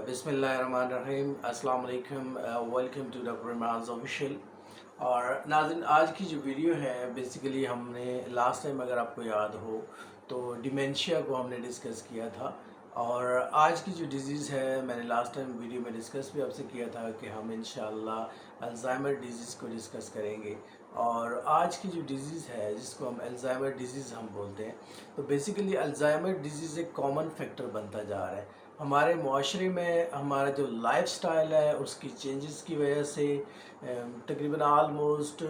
बिस्मिल्लाहिर्रहमानिर्रहीम, अस्सलाम वालेकुम, welcome to doctor Imran official. और नाज़रीन, आज की जो वीडियो है बेसिकली हमने लास्ट टाइम अगर आपको याद हो तो डिमेंशिया को हमने डिस्कस किया था। और आज की जो डिज़ीज़ है मैंने लास्ट टाइम वीडियो में डिस्कस भी आपसे किया था कि हम इंशाअल्लाह अल्ज़ाइमर डिज़ीज़ को डिस्कस करेंगे। और आज की जो डिज़ीज़ है जिसको हम अल्ज़ाइमर डिज़ीज़ हम बोलते हैं, तो बेसिकली अल्ज़ाइमर डिज़ीज़ एक कॉमन फैक्टर बनता जा रहा है हमारे मुआशरे में। हमारा जो लाइफ स्टाइल है उसकी चेंजेस की वजह से तकरीबन almost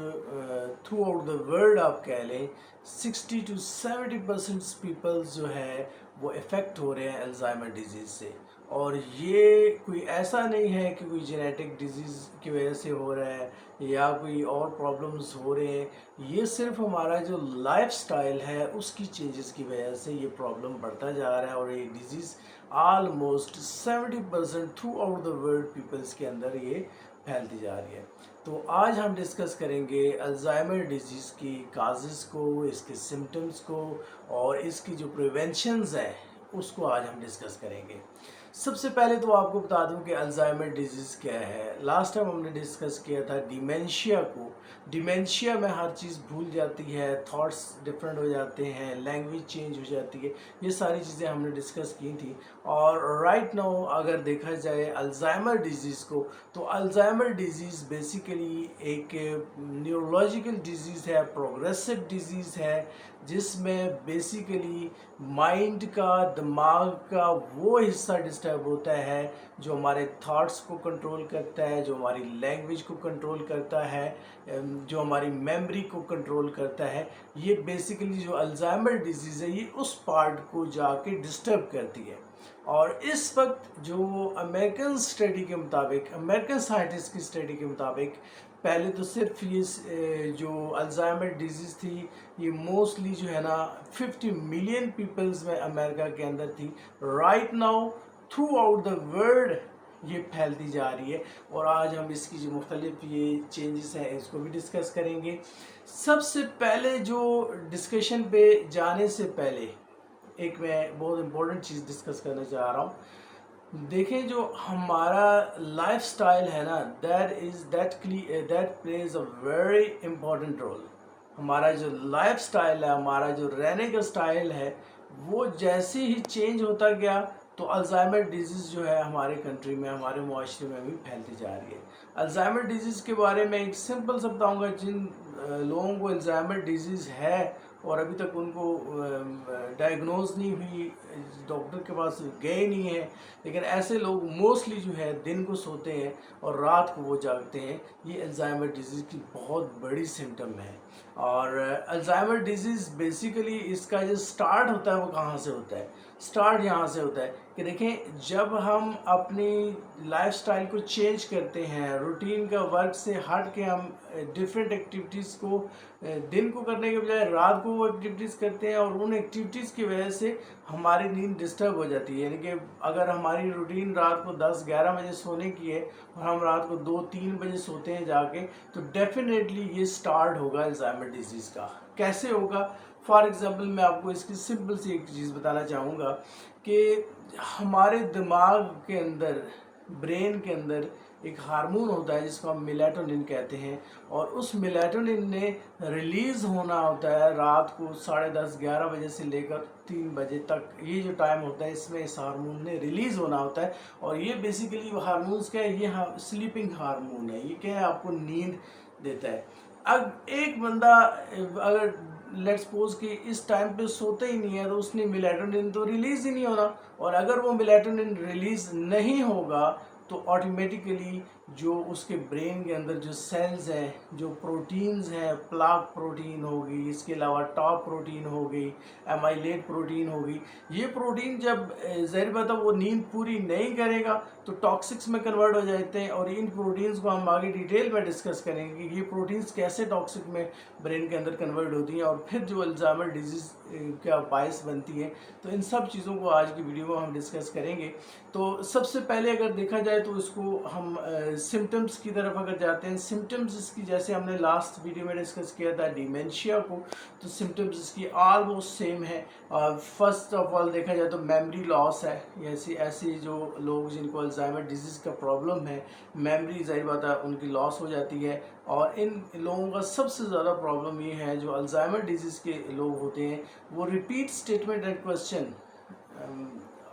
through out the world आप कह लें 60 to 70% पीपल्स जो है वो इफ़ेक्ट हो रहे हैं अल्ज़ाइमर डिज़ीज़ से। और ये कोई ऐसा नहीं है कि कोई जेनेटिक डिज़ीज़ की वजह से हो रहा है या कोई और प्रॉब्लम्स हो रहे हैं, ये सिर्फ हमारा जो लाइफ स्टाइल है उसकी चेंजेस की वजह से ये प्रॉब्लम बढ़ता जा रहा है। और ये disease almost 70% throughout the world peoples के अंदर ये फैलती जा रही है। तो आज हम डिस्कस करेंगे अल्ज़ाइमर डिजीज़ की काजेज़ को, इसके सिम्टम्स को और इसकी जो प्रिवेंशंस है उसको आज हम डिस्कस करेंगे। सबसे पहले तो आपको बता दूं कि अल्ज़ाइमर डिजीज़ क्या है। लास्ट टाइम हमने डिस्कस किया था डिमेंशिया को। डिमेंशिया में हर चीज़ भूल जाती है, थॉट्स डिफरेंट हो जाते हैं, लैंग्वेज चेंज हो जाती है, ये सारी चीज़ें हमने डिस्कस की थी। और राइट नाउ अगर देखा जाए अल्ज़ाइमर डिजीज़ को, तो अल्ज़ाइमर डिजीज़ बेसिकली एक न्यूरोलॉजिकल डिजीज़ है, प्रोग्रेसिव डिजीज़ है, जिसमें बेसिकली माइंड का, दिमाग का वो हिस्सा डिस्टर्ब होता है जो हमारे थॉट्स को कंट्रोल करता है, जो हमारी लैंग्वेज को कंट्रोल करता है, जो हमारी मेमोरी को कंट्रोल करता है। ये बेसिकली जो अल्ज़ाइमर डिजीज़ है ये उस पार्ट को जाके डिस्टर्ब करती है। और इस वक्त जो अमेरिकन स्टडी के मुताबिक, अमेरिकन साइंटिस्ट की स्टडी के मुताबिक, पहले तो सिर्फ ये जो अल्ज़ाइमर डिजीज़ थी ये मोस्टली जो है ना 50 मिलियन पीपल्स में अमेरिका के अंदर थी। Right now through out the world ये फैलती जा रही है। और आज हम इसकी जो मुख्तलिफ ये चेंजेस हैं इसको भी डिस्कस करेंगे। सबसे पहले जो डिस्कशन पे जाने से पहले एक मैं बहुत इम्पोर्टेंट चीज़ डिस्कस करना चाह रहा हूँ। देखें, जो हमारा लाइफ स्टाइल है ना, that plays a very important role. हमारा जो लाइफ स्टाइल है, हमारा जो रहने का स्टाइल है, वो जैसे ही चेंज होता गया तो अल्ज़ाइमर डिजीज़ जो है हमारे कंट्री में, हमारे मुआशरे में भी फैलती जा रही है। अल्ज़ाइमर डिजीज़ के बारे में एक सिंपल सा बताऊँगा। जिन लोगों को अल्ज़ाइमर डिजीज़ है और अभी तक उनको डायग्नोज नहीं हुई, डॉक्टर के पास गए नहीं हैं, लेकिन ऐसे लोग मोस्टली जो है दिन को सोते हैं और रात को वो जागते हैं, ये अल्ज़ाइमर डिजीज़ की बहुत बड़ी सिम्टम है। और अल्ज़ाइमर डिजीज़ बेसिकली इसका जो स्टार्ट होता है वो कहाँ से होता है? स्टार्ट यहाँ से होता है कि देखें, जब हम अपनी लाइफस्टाइल को चेंज करते हैं, रूटीन का वर्क से हट के हम डिफरेंट एक्टिविटीज़ को दिन को करने के बजाय रात को वो एक्टिविटीज़ करते हैं, और उन एक्टिविटीज़ की वजह से हमारी नींद डिस्टर्ब हो जाती है। यानी कि अगर हमारी रूटीन रात को 10-11 बजे सोने की है और हम रात को 2-3 बजे सोते हैं जाके, तो डेफिनेटली ये स्टार्ट होगा अल्ज़ाइमर डिजीज़ का। कैसे होगा? फॉर एग्ज़ाम्पल मैं आपको इसकी सिंपल सी एक चीज़ बताना चाहूँगा कि हमारे दिमाग के अंदर, ब्रेन के अंदर एक हार्मोन होता है जिसको हम मेलाटोनिन कहते हैं, और उस मेलाटोनिन ने रिलीज़ होना होता है रात को 10:30-11 बजे से लेकर 3 बजे तक। ये जो टाइम होता है इसमें इस हार्मोन ने रिलीज़ होना होता है। और ये बेसिकली हार्मोन्स क्या है? ये स्लीपिंग हार्मोन है। ये क्या है? आपको नींद देता है। अब एक बंदा अगर लेट्स सपोज कि इस टाइम पे सोता ही नहीं है तो उसने मेलाटोनिन तो रिलीज़ ही नहीं होना, और अगर वो मेलाटोनिन रिलीज़ नहीं होगा तो ऑटोमेटिकली जो उसके ब्रेन के अंदर जो सेल्स हैं, जो प्रोटीन्स हैं, प्लाक प्रोटीन होगी, इसके अलावा टॉप प्रोटीन हो गई, एमाइलेट प्रोटीन होगी, ये प्रोटीन जब ज़ाहिर बात है वो नींद पूरी नहीं करेगा तो टॉक्सिक्स में कन्वर्ट हो जाते हैं। और इन प्रोटीन्स को हम आगे डिटेल में डिस्कस करेंगे कि ये प्रोटीन्स कैसे टॉक्सिक में ब्रेन के अंदर कन्वर्ट होती हैं और फिर जो अल्ज़ाइमर डिजीज़ का बायस बनती है। तो इन सब चीज़ों को आज की वीडियो में हम डिस्कस करेंगे। तो सबसे पहले अगर देखा जाए तो इसको हम सिम्टम्स की तरफ अगर जाते हैं, सिम्टम्स इसकी जैसे हमने लास्ट वीडियो में डिस्कस किया था डिमेंशिया को, तो सिम्टम्स इसकी ऑलमोस्ट सेम है। फर्स्ट ऑफ ऑल देखा जाए तो मेमोरी लॉस है, ऐसी जो लोग जिनको अल्जाइमर डिजीज़ का प्रॉब्लम है, मेमोरी ज़ाहिर बात है उनकी लॉस हो जाती है। और इन लोगों का सबसे ज़्यादा प्रॉब्लम ये है, जो अल्जाइमर डिजीज़ के लोग होते हैं वो रिपीट स्टेटमेंट एंड क्वेश्चन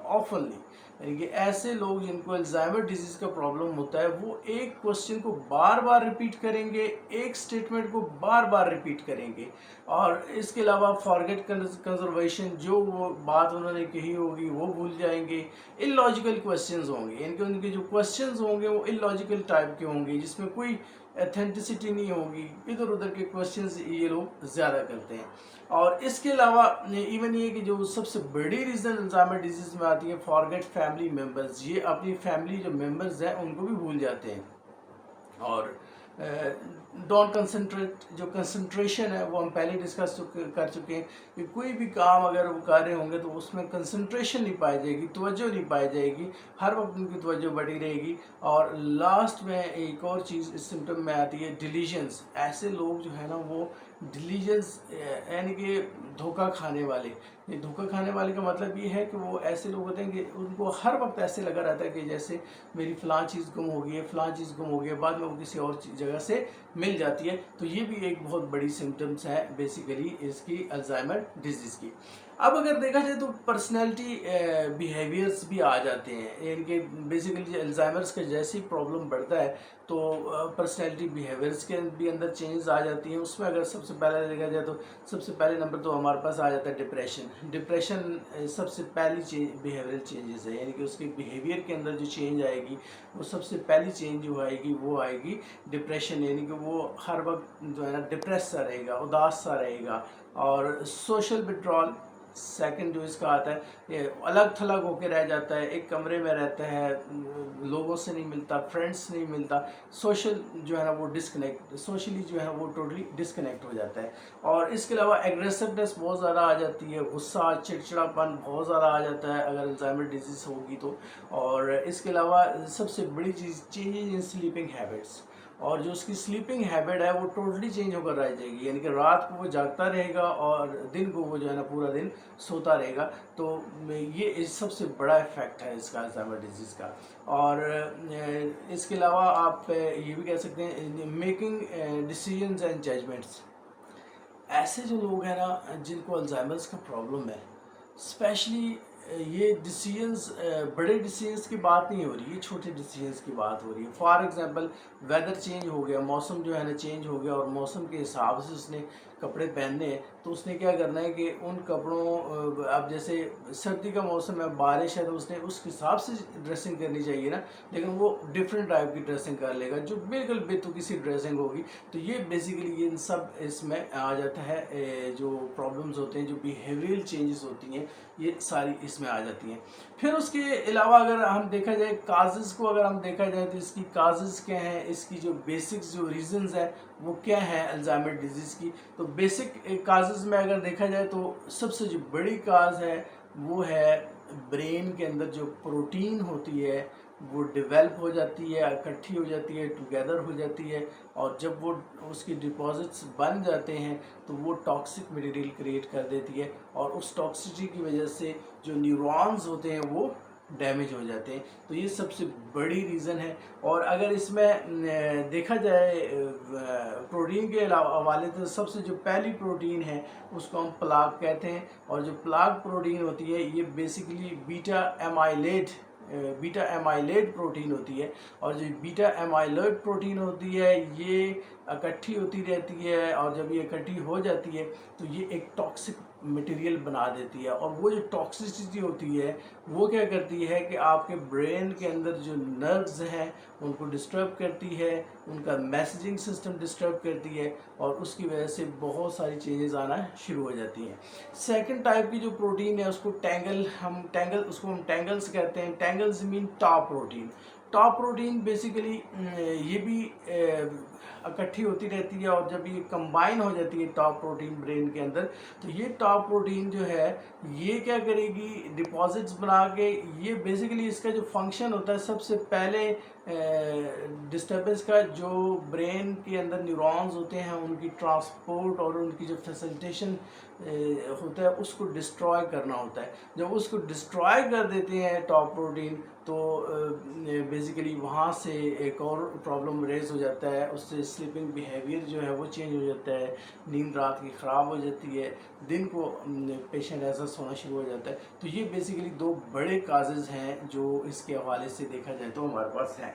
ऑफनली, यानी कि ऐसे लोग जिनको अल्जाइमर डिजीज़ का प्रॉब्लम होता है वो एक क्वेश्चन को बार बार रिपीट करेंगे, एक स्टेटमेंट को बार बार रिपीट करेंगे। और इसके अलावा फॉरगेट कंजर्वेशन, जो वो बात उन्होंने कही होगी वो भूल जाएंगे। इलॉजिकल क्वेश्चंस होंगे, यानी कि उनके जो क्वेश्चंस होंगे वो इलॉजिकल टाइप के होंगे, जिसमें कोई अथेंटिसिटी नहीं होगी, इधर उधर के क्वेश्चंस ये लोग ज़्यादा करते हैं। और इसके अलावा इवन ये कि जो सबसे बड़ी रीज़न अल्जाइमर डिजीज़ में आती है, फॉरगेट फैमिली मेम्बर्स, ये अपनी फैमिली जो मेम्बर्स हैं उनको भी भूल जाते हैं। और डोंट कंसंट्रेट, जो कंसंट्रेशन है वो हम पहले डिस्कस कर चुके हैं कि कोई भी काम अगर वो कर रहे होंगे तो उसमें कंसंट्रेशन नहीं पाई जाएगी, तवज्जो नहीं पाई जाएगी, हर वक्त उनकी तवज्जो बढ़ी रहेगी। और लास्ट में एक और चीज़ इस सिम्टम में आती है डिलीजन्स। ऐसे लोग जो है ना वो डिलीजन्स, यानी कि धोखा खाने वाले। ये धोखा खाने वाले का मतलब ये है कि वो ऐसे लोग होते हैं कि उनको हर वक्त ऐसे लगा रहता है कि जैसे मेरी फ़लाँ चीज़ गुम हो गई है, फ़लाँ चीज़ गुम हो गई है, बाद में वो किसी और जगह से मिल जाती है। तो ये भी एक बहुत बड़ी सिम्टम्स है बेसिकली इसकी अल्जाइमर डिजीज़ की। अब अगर देखा जाए तो पर्सनैलिटी बिहेवियर्स भी आ जाते हैं, यानी कि बेसिकली अल्जाइमर्स का जैसे ही प्रॉब्लम बढ़ता है तो पर्सनैलिटी बिहेवियर्स के भी अंदर चेंजेस आ जाती हैं। उसमें अगर सबसे पहले देखा जाए तो सबसे पहले नंबर तो हमारे पास आ जाता है डिप्रेशन। डिप्रेशन सबसे पहली बिहेवियरल चेंजेस है, यानी कि उसके बिहेवियर के अंदर जो चेंज आएगी वो सबसे पहली चेंज जो आएगी वो आएगी डिप्रेशन, यानी कि वो हर वक्त जो है ना डिप्रेस सा रहेगा, उदास सा रहेगा। और सोशल विड्रॉल सेकंड जो इसका आता है, ये अलग थलग होकर रह जाता है, एक कमरे में रहता है, लोगों से नहीं मिलता, फ्रेंड्स नहीं मिलता, सोशल जो है ना वो डिस्कनेक्ट, सोशली जो है वो टोटली डिस्कनेक्ट हो जाता है। और इसके अलावा एग्रेसिवनेस बहुत ज़्यादा आ जाती है, गुस्सा चिड़चिड़ापन बहुत ज़्यादा आ जाता है अगर अल्जाइमर डिजीज़ होगी तो। और इसके अलावा सबसे बड़ी चीज़ चेंजेस इन स्लीपिंग हैबिट्स, और जो उसकी स्लीपिंग हैबिट है वो टोटली चेंज होकर रह जाएगी, यानी कि रात को वो जागता रहेगा और दिन को वो जो है ना पूरा दिन सोता रहेगा। तो ये सबसे बड़ा इफेक्ट है इसका अल्जाइमर डिजीज़ का। और इसके अलावा आप ये भी कह सकते हैं मेकिंग डिसीजंस एंड जजमेंट्स। ऐसे जो लोग हैं ना जिनको अल्जाइमर्स का प्रॉब्लम है, स्पेशली ये डिसीजंस, बड़े डिसीजंस की बात नहीं हो रही, ये छोटे डिसीजंस की बात हो रही है। फॉर एग्जांपल वेदर चेंज हो गया, मौसम जो है ना चेंज हो गया और मौसम के हिसाब से उसने कपड़े पहनने हैं, तो उसने क्या करना है कि उन कपड़ों, अब जैसे सर्दी का मौसम है, बारिश है, तो उसने उस हिसाब से ड्रेसिंग करनी चाहिए ना, लेकिन वो डिफरेंट टाइप की ड्रेसिंग कर लेगा जो बिल्कुल बेतुकी सी ड्रेसिंग होगी। तो ये बेसिकली ये इन सब इसमें आ जाता है, जो प्रॉब्लम्स होते हैं, जो बिहेवियरल चेंजेस होती हैं, ये सारी इसमें आ जाती हैं। फिर उसके अलावा अगर हम देखा जाए काजेज़ को, अगर हम देखा जाए तो इसकी काजेज़ क्या हैं, इसकी जो बेसिक्स जो रीज़न्स हैं वो क्या है अल्जाइमर डिजीज़ की। तो बेसिक काजेज़ में अगर देखा जाए तो सबसे जो बड़ी काज है वो है ब्रेन के अंदर जो प्रोटीन होती है वो डेवलप हो जाती है, इकट्ठी हो जाती है, टुगेदर हो जाती है। और जब वो उसकी डिपॉजिट्स बन जाते हैं तो वो टॉक्सिक मटेरियल क्रिएट कर देती है, और उस टॉक्सिसिटी की वजह से जो न्यूरॉन्स होते हैं वो डैमेज हो जाते हैं। तो ये सबसे बड़ी रीज़न है। और अगर इसमें देखा जाए प्रोटीन के हवाले से, सबसे जो पहली प्रोटीन है उसको हम प्लाक कहते हैं। और जो प्लाक प्रोटीन होती है ये बेसिकली बीटा एमाइलेट प्रोटीन होती है। और जो बीटा एमाइलेट प्रोटीन होती है ये इकट्ठी होती रहती है, और जब ये इकट्ठी हो जाती है तो ये एक टॉक्सिक मटेरियल बना देती है। और वो जो टॉक्सिसिटी होती है वो क्या करती है कि आपके ब्रेन के अंदर जो नर्व्स हैं उनको डिस्टर्ब करती है, उनका मैसेजिंग सिस्टम डिस्टर्ब करती है, और उसकी वजह से बहुत सारी चेंजेस आना शुरू हो जाती हैं। सेकंड टाइप की जो प्रोटीन है उसको हम टैंगल्स कहते हैं। Tangles mean top protein. Top protein basically ये भी इकट्ठी होती रहती है, और जब ये कंबाइन हो जाती है टॉप प्रोटीन ब्रेन के अंदर, तो ये टॉप प्रोटीन जो है ये क्या करेगी, डिपॉजिट्स बना के, ये बेसिकली इसका जो फंक्शन होता है सबसे पहले डिस्टर्बेंस का, जो ब्रेन के अंदर न्यूरॉन्स होते हैं उनकी ट्रांसपोर्ट और उनकी जो फैसिलिटेशन होता है उसको डिस्ट्रॉय करना होता है। जब उसको डिस्ट्रॉय कर देते हैं टॉप प्रोटीन, तो बेसिकली वहाँ से एक और प्रॉब्लम रेज हो जाता है, उससे स्लीपिंग बिहेवियर जो है वो चेंज हो जाता है, नींद रात की ख़राब हो जाती है, दिन को पेशेंट ऐसा सोना शुरू हो जाता है। तो ये बेसिकली दो बड़े काजेज़ हैं जो इसके हवाले से देखा जाए तो हमारे पास हैं।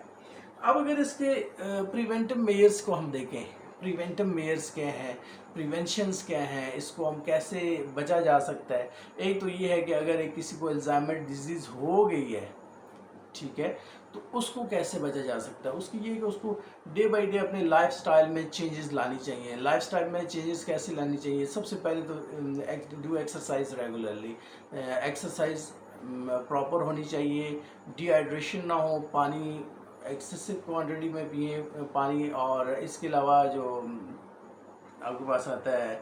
अब अगर इसके प्रिवेंटिव मेजर्स को हम देखें, प्रिवेंटिव मेजर्स क्या हैं, प्रिवेंशंस क्या हैं, इसको हम कैसे बचा जा सकता है। एक तो ये है कि अगर एक किसी को अल्जाइमर डिजीज़ हो गई है, ठीक है, तो उसको कैसे बचा जा सकता है। उसकी ये कि उसको डे बाय डे अपने लाइफ स्टाइल में चेंजेस लानी चाहिए। लाइफ स्टाइल में चेंजेस कैसे लानी चाहिए, सबसे पहले तो do exercise regularly, exercise proper होनी चाहिए, डिहाइड्रेशन ना हो, पानी एक्सेसिव क्वांटिटी में पिए पानी, और इसके अलावा जो आपके पास आता है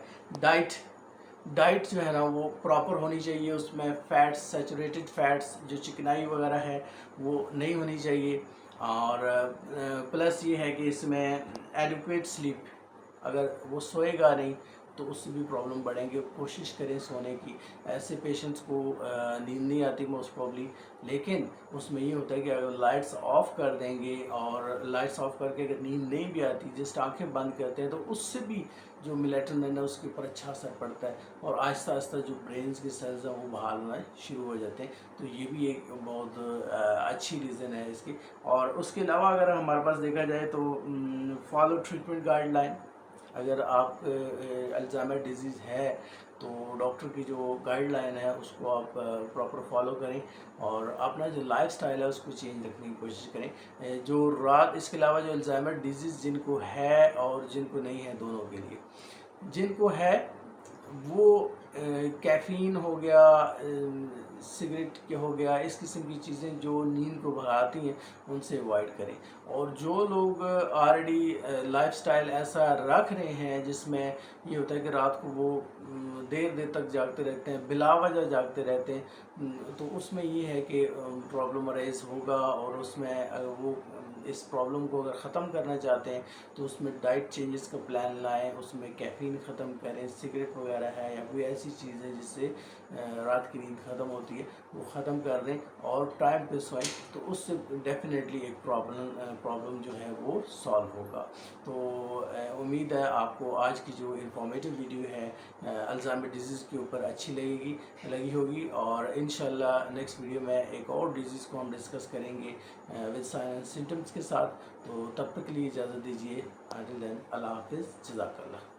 डाइट जो है ना वो प्रॉपर होनी चाहिए, उसमें फैट्स, सैचुरेटेड फैट्स, जो चिकनाई वगैरह है वो नहीं होनी चाहिए। और प्लस ये है कि इसमें एडिक्वेट स्लीप, अगर वो सोएगा नहीं तो उससे भी प्रॉब्लम बढ़ेंगे। कोशिश करें सोने की। ऐसे पेशेंट्स को नींद नहीं आती मोस्ट प्रॉब्ली, लेकिन उसमें ये होता है कि अगर लाइट्स ऑफ कर देंगे, और लाइट्स ऑफ करके अगर नींद नहीं भी आती, जस्ट आंखें बंद करते हैं, तो उससे भी जो मेलेटोनिन है उसके ऊपर अच्छा असर पड़ता है, और आहिस्ता आहिस्ता जो ब्रेन्स के सेल्स हैं वो बहाल होना शुरू हो जाते हैं। तो ये भी एक बहुत अच्छी रीज़न है इसकी। और उसके अलावा अगर हमारे पास देखा जाए तो फॉलो ट्रीटमेंट गाइडलाइन। अगर आप अल्जाइमर डिजीज़ है तो डॉक्टर की जो गाइडलाइन है उसको आप प्रॉपर फॉलो करें, और अपना जो लाइफ स्टाइल है उसको चेंज रखने की कोशिश करें। जो रात इसके अलावा जो अल्जाइमर डिजीज़ जिनको है और जिनको नहीं है, दोनों के लिए, जिनको है वो कैफ़ीन हो गया, सिगरेट के हो गया, इस किस्म की चीज़ें जो नींद को भगाती हैं उनसे अवॉइड करें। और जो लोग ऑलरेडी लाइफस्टाइल ऐसा रख रहे हैं जिसमें ये होता है कि रात को वो देर तक जागते रहते हैं, बिला वजह जागते रहते हैं, तो उसमें ये है कि प्रॉब्लम अरेज होगा, और उसमें वो इस प्रॉब्लम को अगर ख़त्म करना चाहते हैं तो उसमें डाइट चेंजेस का प्लान लाएं, उसमें कैफ़ीन ख़त्म करें, सिगरेट वगैरह है या कोई ऐसी चीज़ है जिससे रात की नींद ख़त्म होती है वो ख़त्म कर दें, और टाइम पे सोएं, तो उससे डेफिनेटली एक प्रॉब्लम जो है वो सॉल्व होगा। तो उम्मीद है आपको आज की जो इंफॉर्मेटिव वीडियो है अल्जाइमर डिजीज़ के ऊपर अच्छी लगी होगी, और इंशाल्लाह नेक्स्ट वीडियो में एक और डिजीज़ को हम डिस्कस करेंगे विद साइन एंड सिम्टम्स के साथ। तो तब तक के लिए इजाज़त दीजिए। अंटिल देन, अल्लाह हाफ़िज़, जज़ाकल्लाह।